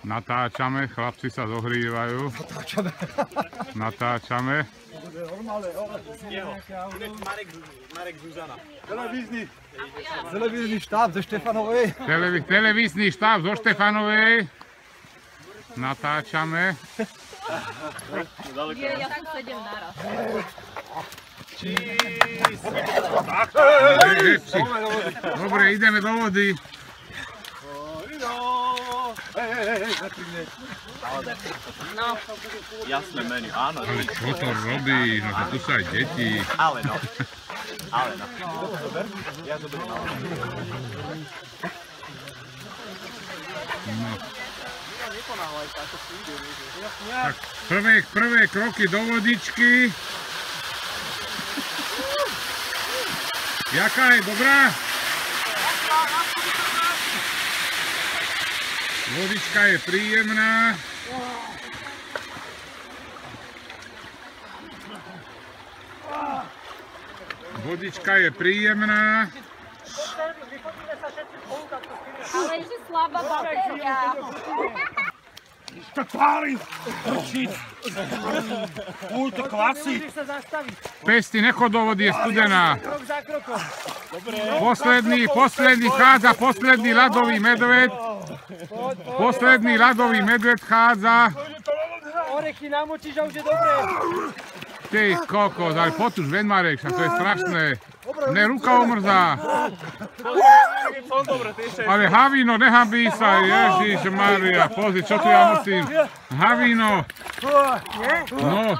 Natáčame, chlapci sa zohrievajú. Natáčame. Marek Zuzana. Televízny štáb zo Štefanovej. Televízny štáb zo Štefanovej. Natáčame. Ja tam sedem naraz. Dobre, ideme do vody. No. Jasné menu, áno. Ale čo to robí? No to tu sú aj deti. Ale no. Ja to beriem. No. Tak prvé kroky do vodičky. Jaká je dobrá? Vodička je príjemná. Vodička je príjemná. Ale je slabá batéria. Tak páli! To klasí! Pesty, nechod do vody, je studená. Posledný chádza, posledný ľadový medveď. Posledný ľadový medveď chádza. Orechy namočíš a už je dobré. Ty kokos, ale poď už ven, Marek, to je strašné. Mne ruka omrzá. Ale Havino, nehambí sa, Ježišmaria, pozri, čo tu ja musím. Havino. No.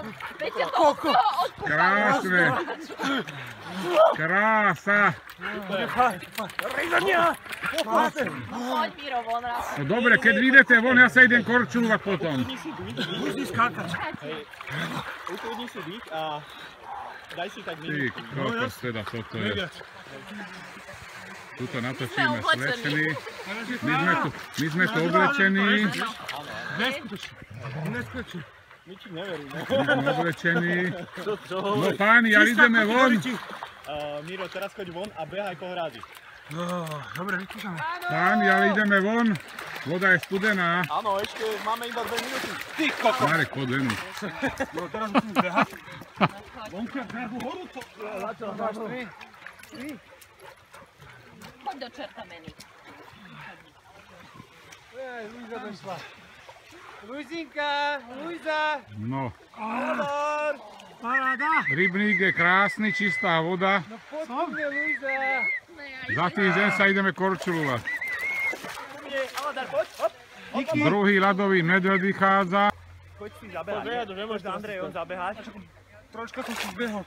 Krásne. Krása. Poď, Miro, von raz. No dobre, keď vyjdete von, ja sa idem korčúvať potom. Ukludni si dých a daj si tak minútku. Ty kokos, teda toto je. Tuto natočíme svečný. My sme tu oblečení. My ti neveríme. My sme oblečení. No páni, ale ideme von. Miro, teraz choď von a behaj po hrádi. Dobre, vyskúšame. Páni, ale ideme von. Voda je studená. Áno, ešte máme iba 2 minúty. Ty koko! Marek, poď ven. No teraz musím behať. Vonka, nervu horu to. Poď do čertameny. Luisa došla. Luizinka, Luisa. No, Pozor. Paráda. rybník je krásny, čistá voda. No poď ku mne, Luisa. Za týždeň sa ideme korčulovať. Aladar, poď, hop. Druhý ľadový medveď vychádza. Choď si zabehať. Poď, nemôžeš Andrej, on zabehať. Troška som si zbehol.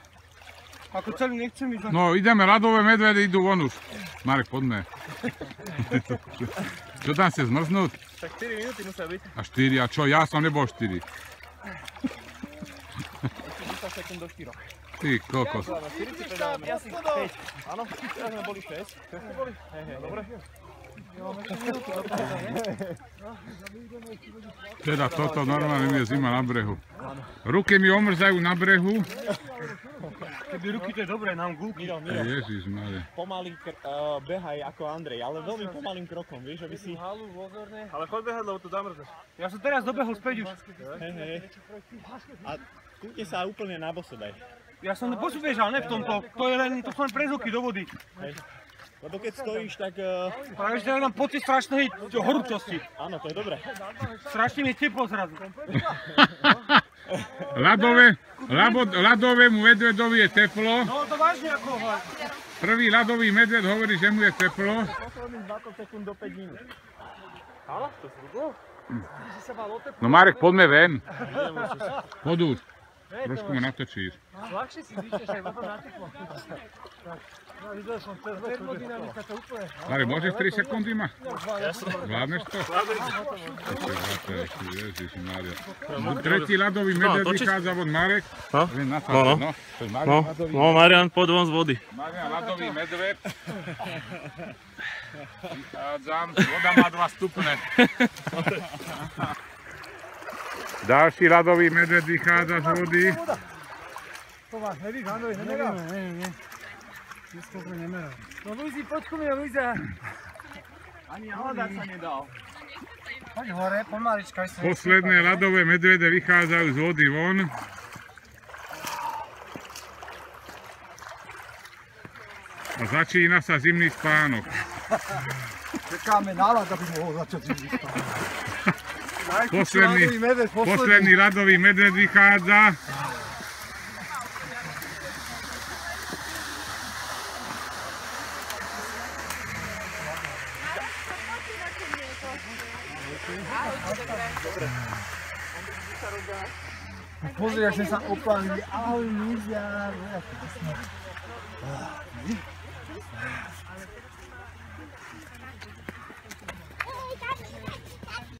Ako celý nechcem ísť. No, ideme, ľadové medvedy idú von už. Marek, poďme. Čo tam ste zmrznúť? Tak 4 minúty musia byť. A 4, a čo? Ja som nebol 4. 10 sekúnd do 4. Ty kokos. 4 si predávame asi 5. Áno, teraz sme boli 6. Hej, dobre. Teda toto normálne je zima na brehu. Ruky mi omrzajú na brehu. Keby ruky to je dobré, nám gulky. Miro, Ježišmaria. pomaly behaj ako Andrej, ale veľmi pomalým krokom, vieš, aby si... Ale choď behať, lebo to zamrzneš. Ja som teraz dobehol späť už. Hej. A kúte sa úplne na boso daj. Ja som posúbežal, ne v tomto. To je len, to sú len prezvuky do vody. Lebo keď stojíš, tak... Ale ešte mám pocit strašnej horúčosti. Áno, to je dobré. Strašne mi je teplo zrazu. Ľadovému medvedovi je teplo. No to vážne ako hlad. Prvý ľadový medved hovorí, že mu je teplo. Posledných 20 sekúnd do 5 minút. Áno, to sú dlho. No Marek, poďme ven. Poď už. Trošku ma natočíš. Ľahšie si zíčeš aj potom na teplo. Videl som termodynamika to úplne. Marek, môžeš 3 sekundy ma? Zvládneš to? Ježišmaria. Tretí ľadový medveď vychádza von Marek. No, Marian, poď von z vody. Marian, ľadový medveď. Vychádzam, voda má 2 stupne. Ďalší ľadový medveď vychádza z vody. Tomáš, nevíš, Andrej, nemeral? Nie. Všetko pre nemeral. No Luizi, poď ku mne, Luisa. Ani Aladar sa nedal. Poď hore, pomalička. Posledné ľadové medvede vychádzajú z vody von. A začína sa zimný spánok. Čekáme na ľad, aby mohol začať zimný spánok. Posledný ľadový medved vychádza. Pozri, jak sme sa opálili. Ahoj, Lúzia.